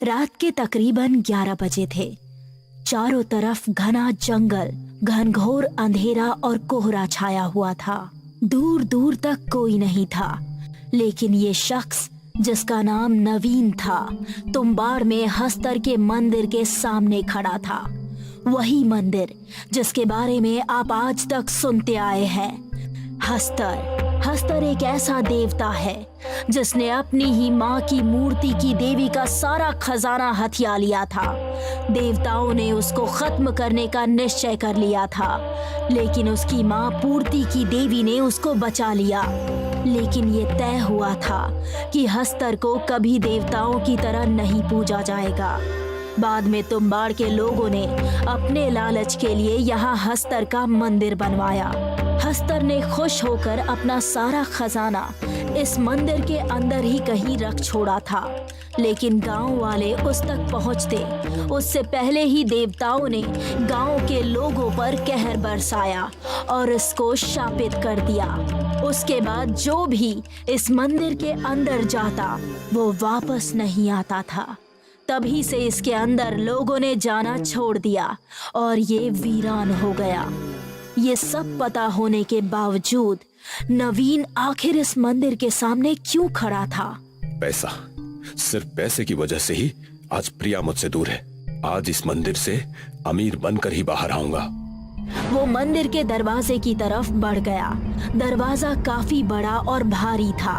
रात के तकरीबन 11 बजे थे। चारों तरफ घना जंगल, घनघोर अंधेरा और कोहरा छाया हुआ था। दूर दूर तक कोई नहीं था, लेकिन ये शख्स जिसका नाम नवीन था, तुम्बाड़ में हस्तर के मंदिर के सामने खड़ा था। वही मंदिर जिसके बारे में आप आज तक सुनते आए हैं। हस्तर एक ऐसा देवता है जिसने अपनी ही माँ की मूर्ति की देवी का सारा खजाना हथिया लिया था। देवताओं ने उसको खत्म करने का निश्चय कर लिया था, लेकिन उसकी माँ पूर्ति की देवी ने उसको बचा लिया। लेकिन ये तय हुआ था कि हस्तर को कभी देवताओं की तरह नहीं पूजा जाएगा। बाद में तुम्बाड़ के लोगों ने अपने लालच के लिए यहाँ हस्तर का मंदिर बनवाया। हस्तर ने खुश होकर अपना सारा खजाना इस मंदिर के अंदर ही कहीं रख छोड़ा था, लेकिन गांव वाले उस तक पहुंचते उससे पहले ही देवताओं ने गांव के लोगों पर कहर बरसाया और इसको शापित कर दिया। उसके बाद जो भी इस मंदिर के अंदर जाता वो वापस नहीं आता था। तभी से इसके अंदर लोगों ने जाना छोड़ दिया और ये वीरान हो गया। ये सब पता होने के बावजूद नवीन आखिर इस मंदिर के सामने क्यों खड़ा था? पैसा, सिर्फ पैसे की वजह से ही आज प्रिया मुझसे दूर है। आज इस मंदिर से अमीर बनकर ही बाहर आऊंगा। वो मंदिर के दरवाजे की तरफ बढ़ गया। दरवाजा काफी बड़ा और भारी था।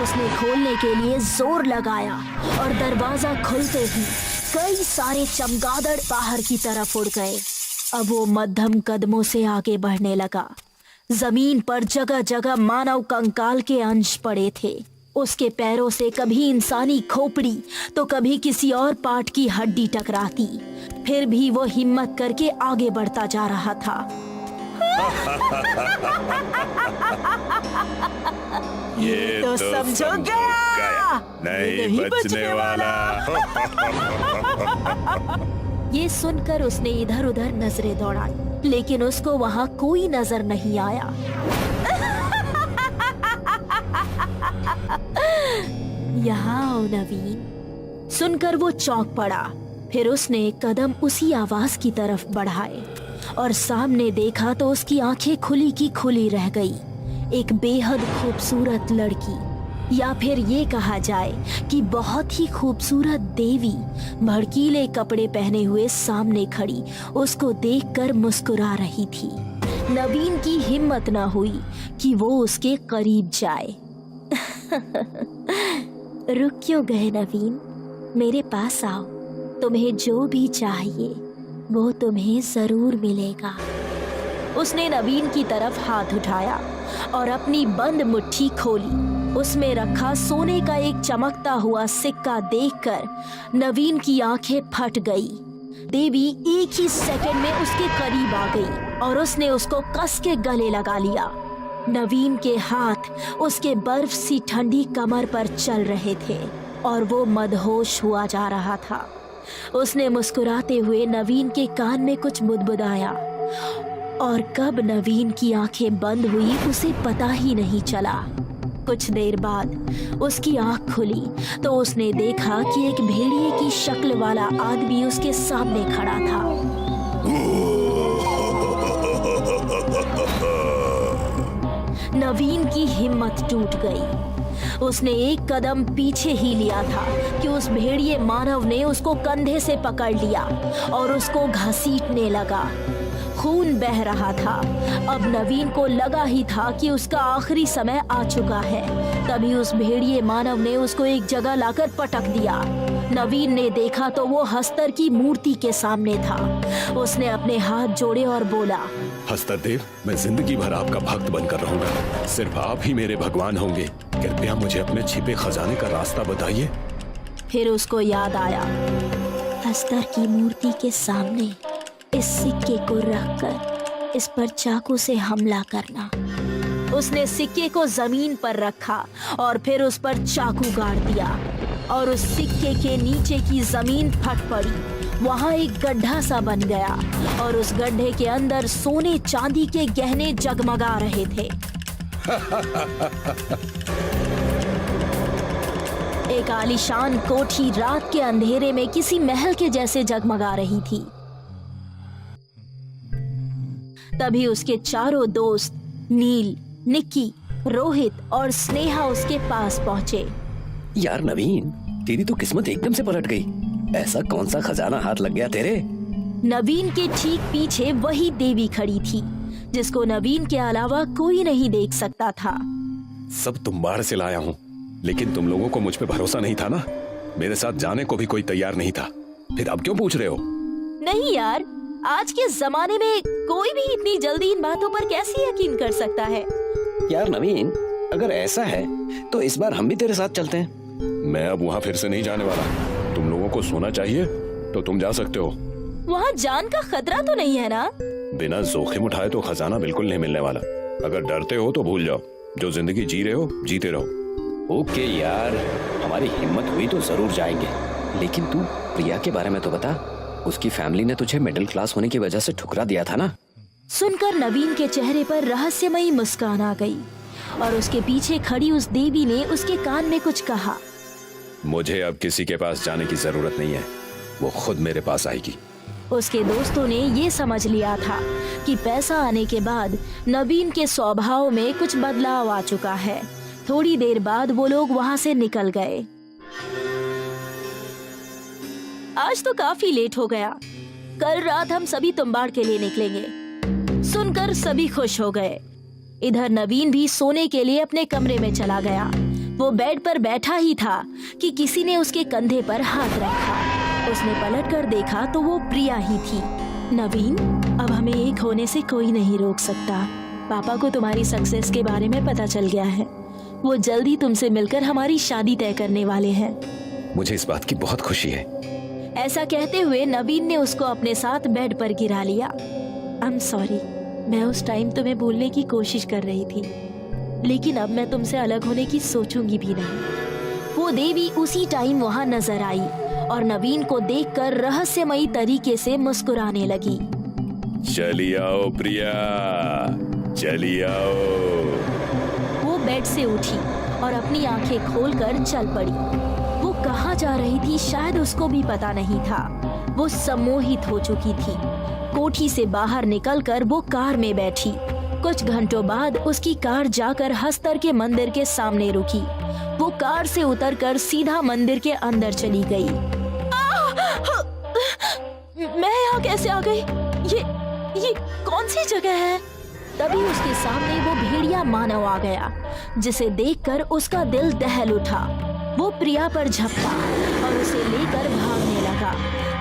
उसने खोलने के लिए जोर लगाया और दरवाजा खुलते ही कई सारे चमगादड़ बाहर की तरफ उड़ गए। अब वो मध्यम कदमों से आगे बढ़ने लगा। जमीन पर जगह जगह मानव कंकाल के अंश पड़े थे। उसके पैरों से कभी इंसानी खोपड़ी तो कभी किसी और पार्ट की हड्डी टकराती। फिर भी वो हिम्मत करके आगे बढ़ता जा रहा था। ये तो समझो गया, नहीं बचने वाला। ये सुनकर उसने इधर उधर नजरें दौड़ाई, लेकिन उसको वहाँ कोई नजर नहीं आया। यहाँ आओ नवीन, सुनकर वो चौंक पड़ा। फिर उसने कदम उसी आवाज की तरफ बढ़ाए और सामने देखा तो उसकी आंखें खुली की खुली रह गई। एक बेहद खूबसूरत लड़की, या फिर ये कहा जाए कि बहुत ही खूबसूरत देवी, भड़कीले कपड़े पहने हुए सामने खड़ी उसको देखकर मुस्कुरा रही थी। नवीन की हिम्मत न हुई कि वो उसके करीब जाए। रुक क्यों गए नवीन? मेरे पास आओ, तुम्हें जो भी चाहिए वो तुम्हें जरूर मिलेगा। उसने नवीन की तरफ हाथ उठाया और अपनी बंद मुट्ठी खोली। उसमें रखा सोने का एक चमकता हुआ सिक्का देखकर नवीन की आंखें फट गई। देवी एक ही सेकंड में उसके करीब आ गई और उसने उसको कस के गले लगा लिया। नवीन के हाथ उसके बर्फ सी ठंडी कमर पर चल रहे थे और वो मदहोश हुआ जा रहा था। उसने मुस्कुराते हुए नवीन के कान में कुछ बुदबुदाया और कब नवीन की आंखें बंद हुई उसे पता ही नहीं चला। कुछ देर बाद उसकी आंख खुली तो उसने देखा कि एक भेड़िए की शक्ल वाला आदमी उसके सामने खड़ा था। नवीन की हिम्मत टूट गई। उसने एक कदम पीछे ही लिया था कि उस भेड़िए मानव ने उसको कंधे से पकड़ लिया और उसको घसीटने लगा। खून बह रहा था। अब नवीन को लगा ही था कि उसका आखिरी समय आ चुका है। तभी उस भेड़िए मानव ने उसको एक जगह लाकर पटक दिया। नवीन ने देखा तो वो हस्तर की मूर्ति के सामने था। उसने अपने हाथ जोड़े और बोला, हस्तर देव, मैं जिंदगी भर आपका भक्त बनकर रहूंगा। सिर्फ आप ही मेरे भगवान होंगे। कृपया मुझे अपने छिपे खजाने का रास्ता बताइए। फिर उसको याद आया, हस्तर की मूर्ति के सामने इस सिक्के को रखकर इस पर चाकू से हमला करना। उसने सिक्के को जमीन पर रखा और फिर उस पर चाकू गाड़ दिया और उस सिक्के के नीचे की जमीन फट पड़ी। वहाँ एक गड्ढा सा बन गया और उस गड्ढे के अंदर सोने चांदी के गहने जगमगा रहे थे। एक आलीशान कोठी रात के अंधेरे में किसी महल के जैसे जगमगा रही थी। तभी उसके चारों दोस्त नील, निक्की, रोहित और स्नेहा उसके पास पहुंचे। यार नवीन, तेरी तो किस्मत एकदम से पलट गई। ऐसा कौन सा खजाना हाथ लग गया तेरे? नवीन के ठीक पीछे वही देवी खड़ी थी जिसको नवीन के अलावा कोई नहीं देख सकता था। सब तुम्बाड़ से लाया हूँ, लेकिन तुम लोगों को मुझ पे भरोसा नहीं था ना। मेरे साथ जाने को भी कोई तैयार नहीं था, फिर अब क्यों पूछ रहे हो? नहीं यार, आज के जमाने में कोई भी इतनी जल्दी इन बातों पर कैसे यकीन कर सकता है। यार नवीन, अगर ऐसा है तो इस बार हम भी तेरे साथ चलते हैं। मैं अब वहाँ फिर से नहीं जाने वाला। तुम लोगों को सोना चाहिए तो तुम जा सकते हो। वहाँ जान का खतरा तो नहीं है ना? बिना जोखिम उठाए तो खजाना बिल्कुल नहीं मिलने वाला। अगर डरते हो तो भूल जाओ, जो जिंदगी जी रहे हो जीते रहो। ओके यार, हमारी हिम्मत हुई तो जरूर जाएंगे, लेकिन तू प्रिया के बारे में तो बता। उसकी फैमिली ने तुझे मिडिल क्लास होने की वजह से ठुकरा दिया था ना। सुनकर नवीन के चेहरे पर रहस्यमयी मुस्कान आ गई और उसके पीछे खड़ी उस देवी ने उसके कान में कुछ कहा। मुझे अब किसी के पास जाने की जरूरत नहीं है, वो खुद मेरे पास आएगी। उसके दोस्तों ने ये समझ लिया था कि पैसा आने के बाद नवीन के स्वभाव में कुछ बदलाव आ चुका है। थोड़ी देर बाद वो लोग वहाँ से निकल गए। आज तो काफी लेट हो गया। कल रात हम सभी तुम्बाड़ के लिए निकलेंगे। सुनकर सभी खुश हो गए। इधर नवीन भी सोने के लिए अपने कमरे में चला गया। वो बेड पर बैठा ही था कि किसी ने उसके कंधे पर हाथ रखा। उसने पलटकर देखा तो वो प्रिया ही थी। नवीन, अब हमें एक होने से कोई नहीं रोक सकता। पापा को तुम्हारी सक्सेस के बारे में पता चल गया है। वो जल्दी तुमसे मिलकर हमारी शादी तय करने वाले हैं। मुझे इस बात की बहुत खुशी है। ऐसा कहते हुए नवीन ने उसको अपने साथ बेड पर गिरा लिया। आई एम सॉरी, मैं उस टाइम तुम्हें भूलने की कोशिश कर रही थी, लेकिन अब मैं तुमसे अलग होने की सोचूंगी भी नहीं। वो देवी उसी टाइम वहाँ नजर आई और नवीन को देखकर रहस्यमयी तरीके से मुस्कुराने लगी। चली आओ प्रिया, चली आओ। वो बेड से उठी और अपनी आंखें खोलकर चल पड़ी। वो कहाँ जा रही थी शायद उसको भी पता नहीं था। वो सम्मोहित हो चुकी थी। कोठी से बाहर निकलकर वो कार में बैठी। कुछ घंटों बाद उसकी कार जाकर हस्तर के मंदिर के सामने रुकी। वो कार से उतरकर सीधा मंदिर के अंदर चली गई। मैं यहाँ कैसे आ गई? ये कौन सी जगह है? तभी उसके सामने वो भेड़िया मानव आ गया, जिसे देखकर उसका दिल दहल उठा। वो प्रिया पर झपटा और उसे लेकर भागने लगा।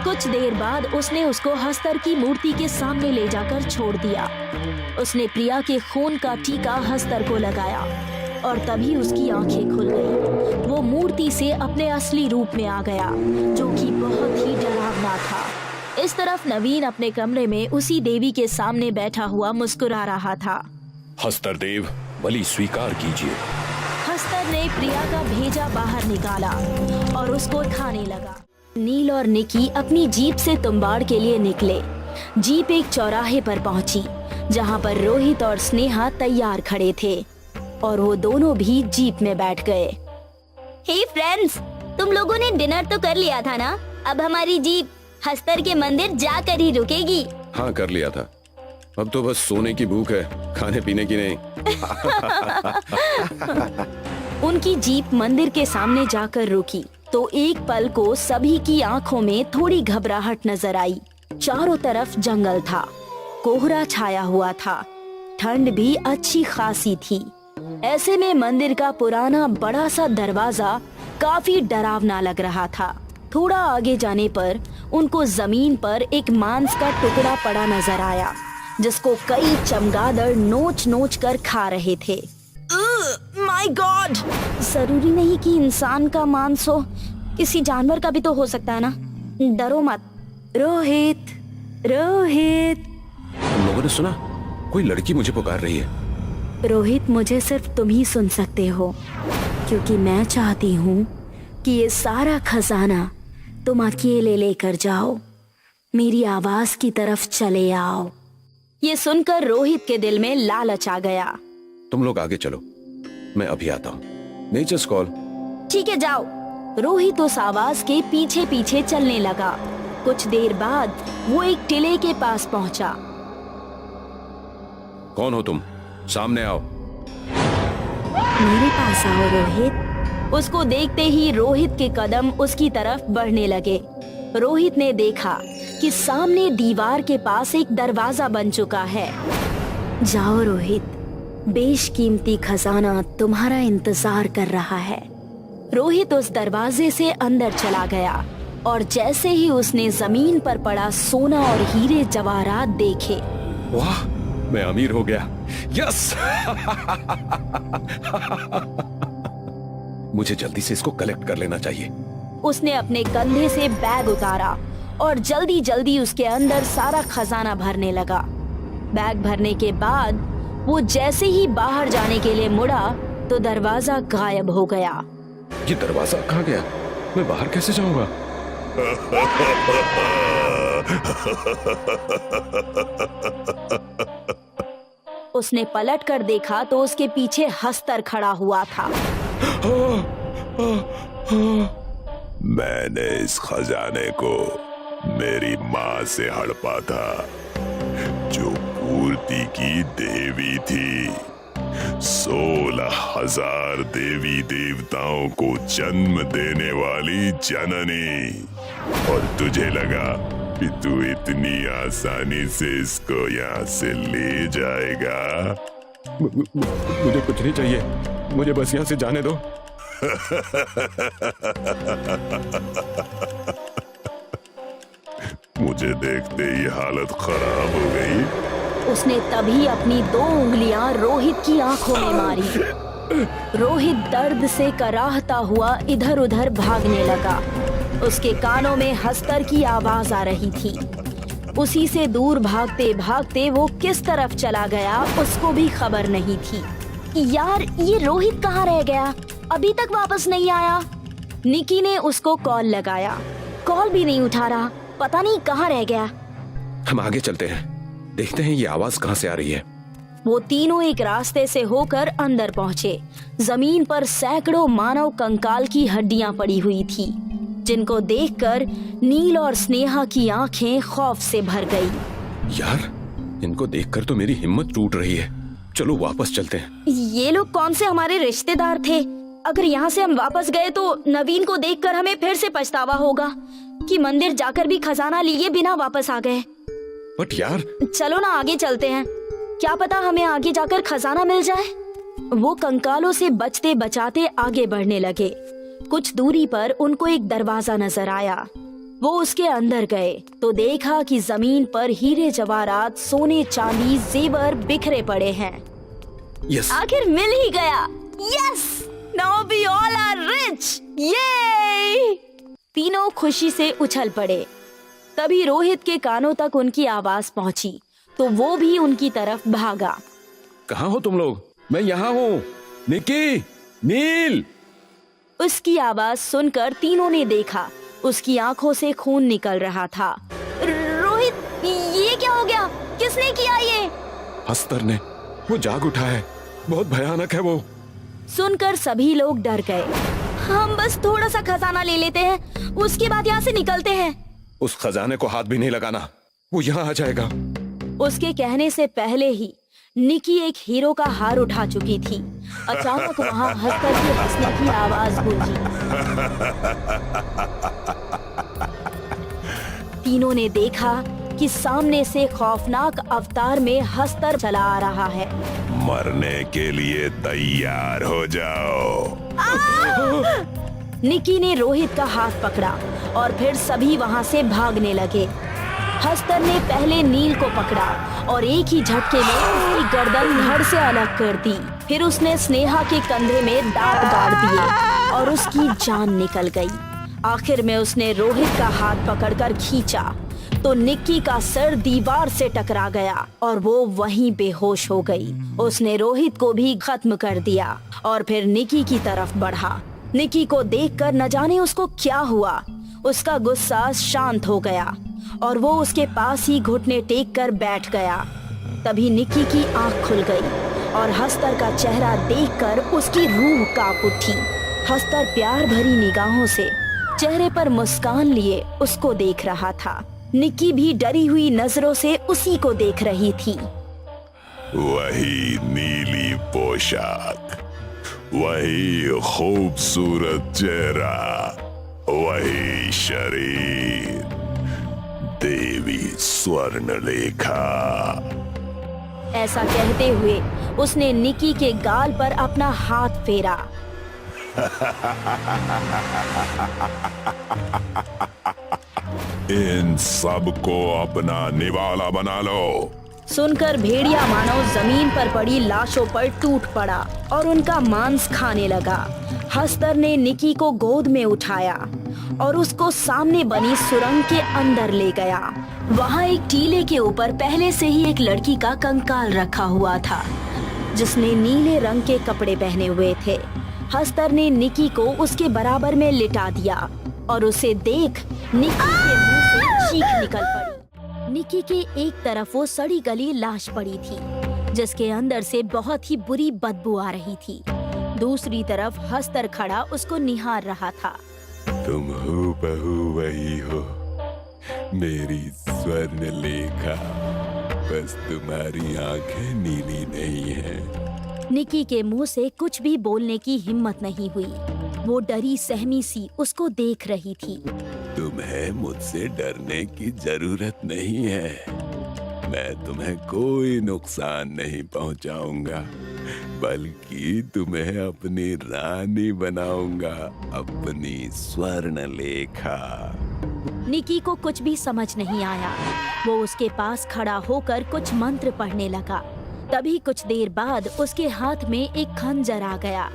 कुछ देर बाद उसने उसको हस्तर की मूर्ति के सामने ले जाकर छोड़ दिया। उसने प्रिया के खून का टीका हस्तर को लगाया और तभी उसकी आंखें खुल गई। वो मूर्ति से अपने असली रूप में आ गया, जो कि बहुत ही डरावना था। इस तरफ नवीन अपने कमरे में उसी देवी के सामने बैठा हुआ मुस्कुरा रहा था। हस्तर देव, बलि स्वीकार कीजिए। हस्तर ने प्रिया का भेजा बाहर निकाला और उसको खाने लगा। नील और निकी अपनी जीप से तुम्बाड़ के लिए निकले। जीप एक चौराहे पर पहुंची, जहां पर रोहित और स्नेहा तैयार खड़े थे और वो दोनों भी जीप में बैठ गए। हे फ्रेंड्स, तुम लोगों ने डिनर तो कर लिया था ना? अब हमारी जीप हस्तर के मंदिर जाकर ही रुकेगी। हाँ, कर लिया था। अब तो बस सोने की भूख है, खाने पीने की नहीं। उनकी जीप मंदिर के सामने जाकर रुकी तो एक पल को सभी की आंखों में थोड़ी घबराहट नजर आई। चारों तरफ जंगल था, कोहरा छाया हुआ था, ठंड भी अच्छी खासी थी। ऐसे में मंदिर का पुराना बड़ा सा दरवाजा काफी डरावना लग रहा था। थोड़ा आगे जाने पर उनको जमीन पर एक मांस का टुकड़ा पड़ा नजर आया, जिसको कई चमगादड़ नोच नोच कर खा रहे थे। My God! जरूरी नहीं कि इंसान का मांस हो, किसी जानवर का भी तो हो सकता है ना। डरो मत। रोहित, रोहित। तुम लोगों ने सुना? कोई लड़की मुझे पुकार रही है। रोहित, मुझे सिर्फ तुम ही सुन सकते हो, क्योंकि मैं चाहती हूँ कि ये सारा खजाना तुम अकेले लेकर जाओ। मेरी आवाज की तरफ चले आओ। ये सुनकर रोहित के दिल में लालच आ गया। तुम लोग आगे चलो, मैं अभी आता हूँ। Nature's call. ठीक है, जाओ। रोहित उस आवाज के पीछे पीछे चलने लगा। कुछ देर बाद वो एक टिले के पास पहुंचा। कौन हो तुम? सामने आओ। मेरे पास आओ रोहित। उसको देखते ही रोहित के कदम उसकी तरफ बढ़ने लगे। रोहित ने देखा कि सामने दीवार के पास एक दरवाजा बन चुका है। जाओ रोहित, बेशकीमती खजाना तुम्हारा इंतजार कर रहा है। रोहित उस दरवाजे से अंदर चला गया और जैसे ही उसने जमीन पर पड़ा सोना और हीरे जवाहरात देखे, वाह, मैं अमीर हो गया। यस! मुझे जल्दी से इसको कलेक्ट कर लेना चाहिए। उसने अपने कंधे से बैग उतारा और जल्दी जल्दी उसके अंदर सारा खजाना भरने लगा। बैग भरने के बाद वो जैसे ही बाहर जाने के लिए मुड़ा तो दरवाजा गायब हो गया। ये दरवाजा कहाँ गया? मैं बाहर कैसे जाऊंगा? उसने पलट कर देखा तो उसके पीछे हस्तर खड़ा हुआ था। मैंने इस खजाने को मेरी माँ से हड़पा था, जो पूर्ति की देवी थी। 16,000 देवी देवताओं को जन्म देने वाली जननी। और तुझे लगा कि तू इतनी आसानी से इसको यहाँ से ले जाएगा? मुझे कुछ नहीं चाहिए, मुझे बस यहाँ से जाने दो। मुझे देखते ही हालत खराब हो गई। उसने तभी अपनी 2 उंगलियां रोहित की आंखों में मारी। रोहित दर्द से कराहता हुआ इधर उधर भागने लगा। उसके कानों में हस्तर की आवाज आ रही थी। उसी से दूर भागते भागते वो किस तरफ चला गया उसको भी खबर नहीं थी। यार, ये रोहित कहाँ रह गया? अभी तक वापस नहीं आया। निकी ने उसको कॉल लगाया, कॉल भी नहीं उठा रहा। पता नहीं कहाँ रह गया। हम आगे चलते हैं, देखते हैं ये आवाज कहाँ से आ रही है। वो तीनों एक रास्ते से होकर अंदर पहुंचे। जमीन पर सैकड़ों मानव कंकाल की हड्डियां पड़ी हुई थी, जिनको देखकर नील और स्नेहा की आंखें खौफ से भर गई। यार, इनको देखकर तो मेरी हिम्मत टूट रही है। चलो वापस चलते हैं। ये लोग कौन से हमारे रिश्तेदार थे? अगर यहाँ से हम वापस गए तो नवीन को देखकर हमें फिर से पछतावा होगा कि मंदिर जाकर भी खजाना लिए बिना वापस आ गए। बट यार, चलो ना आगे चलते हैं, क्या पता हमें आगे जाकर खजाना मिल जाए। वो कंकालों से बचते बचाते आगे बढ़ने लगे। कुछ दूरी पर उनको एक दरवाजा नजर आया। वो उसके अंदर गए तो देखा कि जमीन पर हीरे जवाहरात, सोने चांदी, जेवर बिखरे पड़े हैं। यस! आखिर मिल ही गया। Yes! Now we all are rich. Yay! तीनों खुशी से उछल पड़े। तभी रोहित के कानों तक उनकी आवाज पहुंची तो वो भी उनकी तरफ भागा। कहाँ हो तुम लोग? मैं यहाँ हूँ। निकी, नील! उसकी आवाज सुनकर तीनों ने देखा, उसकी आंखों से खून निकल रहा था। रोहित, ये क्या हो गया? किसने किया ये? हस्तर ने। वो जाग उठा है, बहुत भयानक है वो। सुनकर सभी लोग डर गए। हम बस थोड़ा सा खजाना ले लेते हैं, उसके बाद यहाँ से निकलते हैं। उस खजाने को हाथ भी नहीं लगाना, वो यहाँ आ जाएगा। उसके कहने से पहले ही निकी एक हीरो का हार उठा चुकी थी। अचानक वहाँ हस्तर के हंसने की आवाज गूंजी। तीनों ने देखा कि सामने से खौफनाक अवतार में हस्तर चला आ रहा है। मरने के लिए तैयार हो जाओ। निकी ने रोहित का हाथ पकड़ा और फिर सभी वहाँ से भागने लगे। हस्तर ने पहले नील को पकड़ा और एक ही झटके में उसकी गर्दन धड़ से अलग कर दी। फिर उसने स्नेहा के कंधे में दांत गाड़ दिए और उसकी जान निकल गई। आखिर में उसने रोहित का हाथ पकड़कर खींचा तो निक्की का सर दीवार से टकरा गया और वो वहीं बेहोश हो गई। उसने रोहित को भी खत्म कर दिया और फिर निक्की की तरफ बढ़ा। निक्की को देखकर न जाने उसको क्या हुआ। उसका गुस्सा शांत हो गया और वो उसके पास ही घुटने टेक कर बैठ गया। तभी निक्की की आंख खुल गई और हस्तर का चेहरा देखकर उसकी रूह कांप उठी। हस्तर प्यार भरी निगाहों से चेहरे पर मुस्कान लिए उसको देख रहा था। निक्की भी डरी हुई नजरों से उसी को देख रही थी। वही नीली पोशाक, वही खूबसूरत चेहरा, वही शरीर, देवी स्वर्णलेखा। ऐसा कहते हुए उसने निक्की के गाल पर अपना हाथ फेरा। इन सबको अपना निवाला बना लो। सुनकर भेड़िया मानव जमीन पर पड़ी लाशों पर टूट पड़ा और उनका मांस खाने लगा। हस्तर ने निक्की को गोद में उठाया और उसको सामने बनी सुरंग के अंदर ले गया। वहाँ एक टीले के ऊपर पहले से ही एक लड़की का कंकाल रखा हुआ था, जिसने नीले रंग के कपड़े पहने हुए थे। हस्तर ने निक्की को उसके बराबर में लिटा दिया और उसे देख निक्की के मुंह से चीख निकल पड़ी। निक्की के एक तरफ वो सड़ी गली लाश पड़ी थी, जिसके अंदर से बहुत ही बुरी बदबू आ रही थी। दूसरी तरफ हस्तर खड़ा उसको निहार रहा था। तुम हो बहू वही हो, मेरी स्वर्णलेखा, बस तुम्हारी आंखें नीली नहीं है। निक्की के मुंह से कुछ भी बोलने की हिम्मत नहीं हुई। वो डरी सहमी सी उसको देख रही थी। तुम्हें मुझसे डरने की जरूरत नहीं है। मैं तुम्हें कोई नुकसान नहीं पहुंचाऊंगा, बल्कि तुम्हें अपनी रानी बनाऊंगा, अपनी स्वर्णलेखा। निक्की को कुछ भी समझ नहीं आया। वो उसके पास खड़ा होकर कुछ मंत्र पढ़ने लगा। तभी कुछ देर बाद उसके हाथ में एक खंजर आ गया।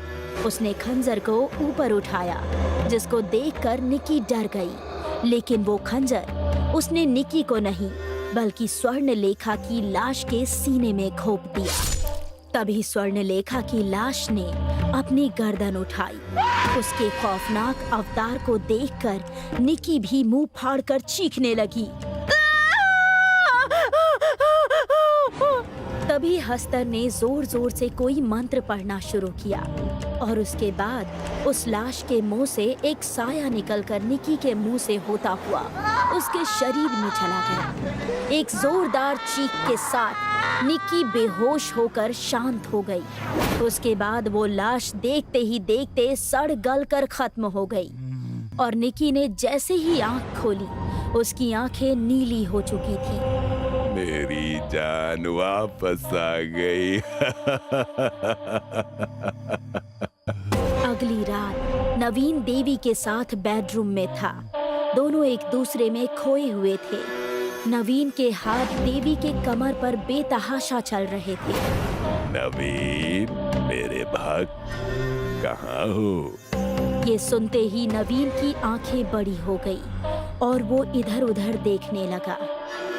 उसने खंजर को ऊपर उठाया, जिसको देखकर निक्की डर गई। लेकिन वो खंजर उसने निक्की को नहीं, बल्कि स्वर्णलेखा की लाश के सीने में घोंप दिया। तभी स्वर्णलेखा की लाश ने अपनी गर्दन उठाई। उसके खौफनाक अवतार को देखकर निक्की भी मुंह फाड़कर चीखने लगी। तभी हस्तर ने जोर जोर से कोई मंत्र पढ़ना शुरू किया और उसके बाद उस लाश के मुंह से एक साया निकलकर निक्की के मुंह से होता हुआ उसके शरीर में चला गया। एक जोरदार चीख के साथ निक्की बेहोश होकर शांत हो गई। उसके बाद वो लाश देखते ही देखते सड़ गल कर खत्म हो गई और निक्की ने जैसे ही आंख खोली, उसकी आंखें नीली हो चुकी थी। मेरी जान वापस आ गई। अगली रात नवीन देवी के साथ बेडरूम में था। दोनों एक दूसरे में खोए हुए थे। नवीन के हाथ देवी के कमर पर बेतहाशा चल रहे थे। नवीन, मेरे भक्त, कहाँ हो? ये सुनते ही नवीन की आंखें बड़ी हो गई और वो इधर उधर देखने लगा।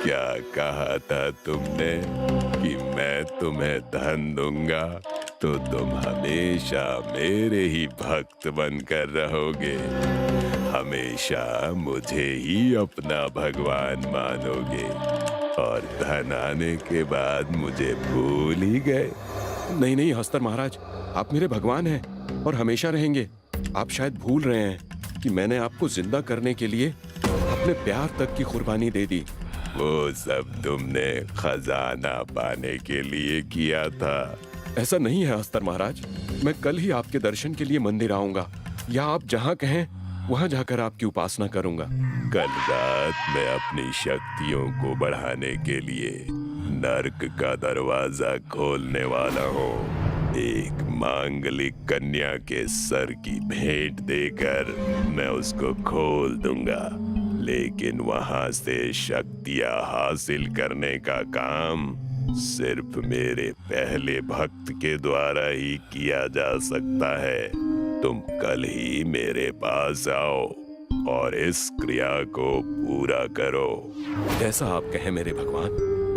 क्या कहा था तुमने कि मैं तुम्हें धन दूंगा तो तुम हमेशा मेरे ही भक्त बनकर रहोगे, हमेशा मुझे ही अपना भगवान मानोगे और धन आने के बाद मुझे भूल ही गए। नहीं नहीं हस्तर महाराज, आप मेरे भगवान हैं और हमेशा रहेंगे। आप शायद भूल रहे हैं कि मैंने आपको जिंदा करने के लिए अपने प्यार तक की कुर्बानी दे दी। वो सब तुमने खजाना पाने के लिए किया था। ऐसा नहीं है हस्तर महाराज, मैं कल ही आपके दर्शन के लिए मंदिर आऊंगा, या आप जहाँ कहें वहाँ जाकर आपकी उपासना करूंगा। कल रात मैं अपनी शक्तियों को बढ़ाने के लिए नर्क का दरवाजा खोलने वाला हूँ। एक मांगलिक कन्या के सर की भेंट देकर मैं उसको खोल दूंगा, लेकिन वहां से शक्तियां हासिल करने का काम सिर्फ मेरे पहले भक्त के द्वारा ही किया जा सकता है। तुम कल ही मेरे पास आओ और इस क्रिया को पूरा करो। जैसा आप कहें मेरे भगवान।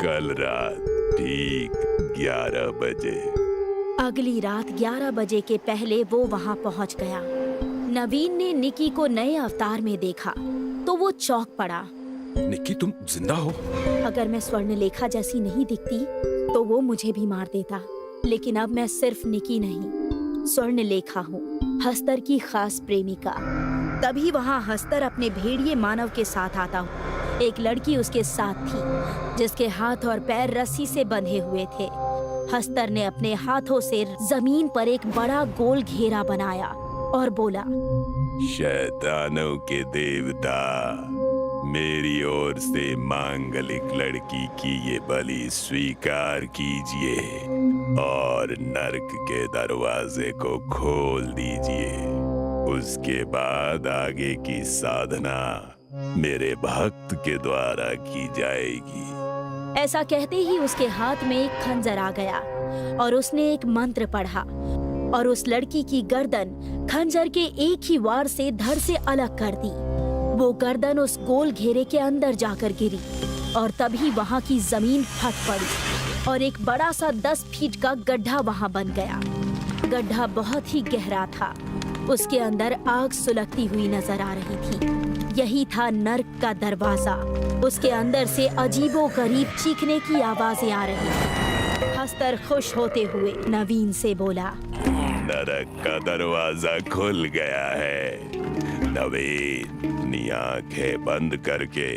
कल रात ठीक 11 बजे। अगली रात 11 बजे के पहले वो वहाँ पहुँच गया। नवीन ने निक्की को नए अवतार में देखा तो वो चौंक पड़ा। निक्की, तुम जिंदा हो? अगर मैं स्वर्णलेखा जैसी नहीं दिखती तो वो मुझे भी मार देता, लेकिन अब मैं सिर्फ निक्की नहीं, स्वर्णलेखा हूँ। हस्तर की खास प्रेमिका। तभी वहाँ हस्तर अपने भेड़िए मानव के साथ आता हुआ। एक लड़की उसके साथ थी जिसके हाथ और पैर रस्सी से बंधे हुए थे। हस्तर ने अपने हाथों से जमीन पर एक बड़ा गोल घेरा बनाया और बोला, शैतानों के देवता, मेरी ओर से मांगलिक लड़की की ये बलि स्वीकार कीजिए और नरक के दरवाजे को खोल दीजिए। उसके बाद आगे की साधना मेरे भक्त के द्वारा की जाएगी। ऐसा कहते ही उसके हाथ में एक खंजर आ गया और उसने एक मंत्र पढ़ा और उस लड़की की गर्दन खंजर के एक ही वार से धड़ से अलग कर दी। वो गर्दन उस गोल घेरे के अंदर जाकर गिरी और तभी वहाँ की जमीन फट पड़ी और एक बड़ा सा 10 फीट का गड्ढा वहाँ बन गया। गड्ढा बहुत ही गहरा था। उसके अंदर आग सुलगती हुई नजर आ रही थी। यही था नर्क का दरवाजा। उसके अंदर से अजीबोगरीब चीखने की आवाजें आ रही थी। हस्तर खुश होते हुए नवीन से बोला, नरक का दरवाजा खुल गया है। नवीन, अपनी आंखें बंद करके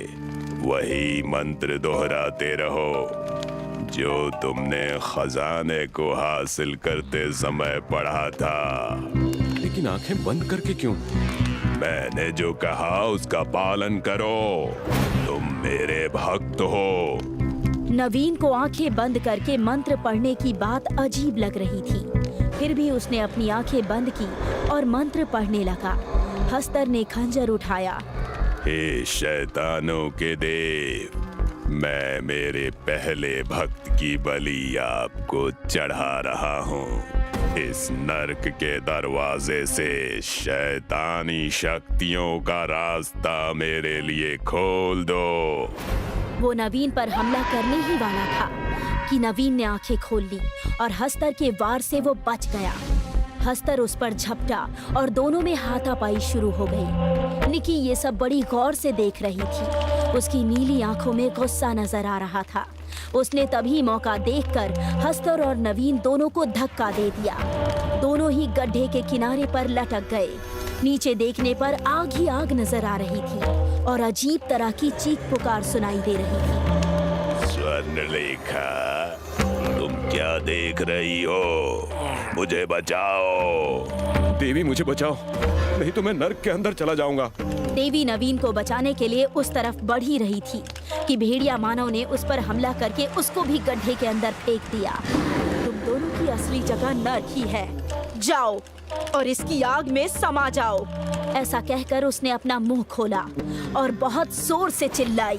वही मंत्र दोहराते रहो जो तुमने खजाने को हासिल करते समय पढ़ा था। लेकिन आंखें बंद करके क्यों? मैंने जो कहा उसका पालन करो। तुम मेरे भक्त हो। नवीन को आंखें बंद करके मंत्र पढ़ने की बात अजीब लग रही थी। फिर भी उसने अपनी आंखें बंद की और मंत्र पढ़ने लगा। हस्तर ने खंजर उठाया। हे शैतानों के देव, मैं मेरे पहले भक्त की बलि आपको चढ़ा रहा हूँ। इस नर्क के दरवाजे से शैतानी शक्तियों का रास्ता मेरे लिए खोल दो। वो नवीन पर हमला करने ही वाला था कि नवीन ने आंखें खोल ली और हस्तर के वार से वो बच गया। हस्तर उस पर झपटा और दोनों में हाथापाई शुरू हो गई। निकी ये सब बड़ी गौर से देख रही थी। उसकी नीली आंखों में गुस्सा नजर आ रहा था। उसने तभी मौका देखकर हस्तर और नवीन दोनों को धक्का दे दिया। दोनों ही गड्ढे के किनारे पर लटक गए। नीचे देखने पर आग ही आग नजर आ रही थी और अजीब तरह की चीख पुकार सुनाई दे रही थी। स्वर्णलेखा, तुम क्या देख रही हो? मुझे बचाओ। देवी, मुझे बचाओ, नहीं तो मैं नर्क के अंदर चला जाऊंगा। देवी नवीन को बचाने के लिए उस तरफ बढ़ ही रही थी कि भेड़िया मानव ने उस पर हमला करके उसको भी गड्ढे के अंदर फेंक दिया। तुम दोनों की असली जगह नर्क ही है। जाओ और इसकी आग में समा जाओ। ऐसा कहकर उसने अपना मुंह खोला और बहुत जोर से चिल्लाई।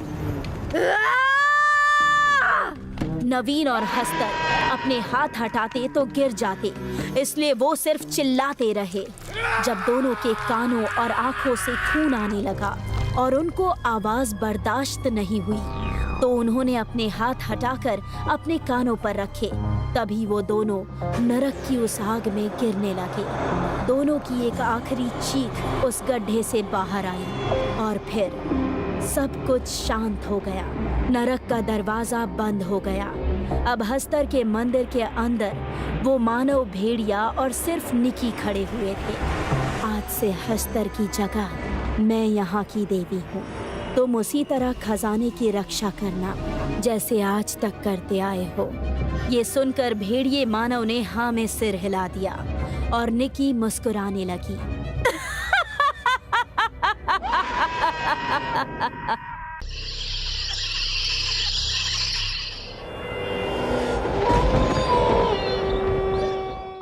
नवीन और हस्तर अपने हाथ हटाते तो गिर जाते, इसलिए वो सिर्फ चिल्लाते रहे। जब दोनों के कानों और आंखों से खून आने लगा और उनको आवाज बर्दाश्त नहीं हुई तो उन्होंने अपने हाथ हटाकर अपने कानों पर रखे। तभी वो दोनों नरक की उस आग में गिरने लगे। दोनों की एक आखिरी चीख उस गड्ढे से बाहर आई और फिर सब कुछ शांत हो गया। नरक का दरवाजा बंद हो गया। अब हस्तर के मंदिर के अंदर वो मानव, भेड़िया और सिर्फ निकी खड़े हुए थे। आज से हस्तर की जगह मैं यहाँ की देवी हूँ। तुम उसी तरह खजाने की रक्षा करना जैसे आज तक करते आए हो। ये सुनकर भेड़िए मानव ने हाँ में सिर हिला दिया और निकी मुस्कुराने लगी।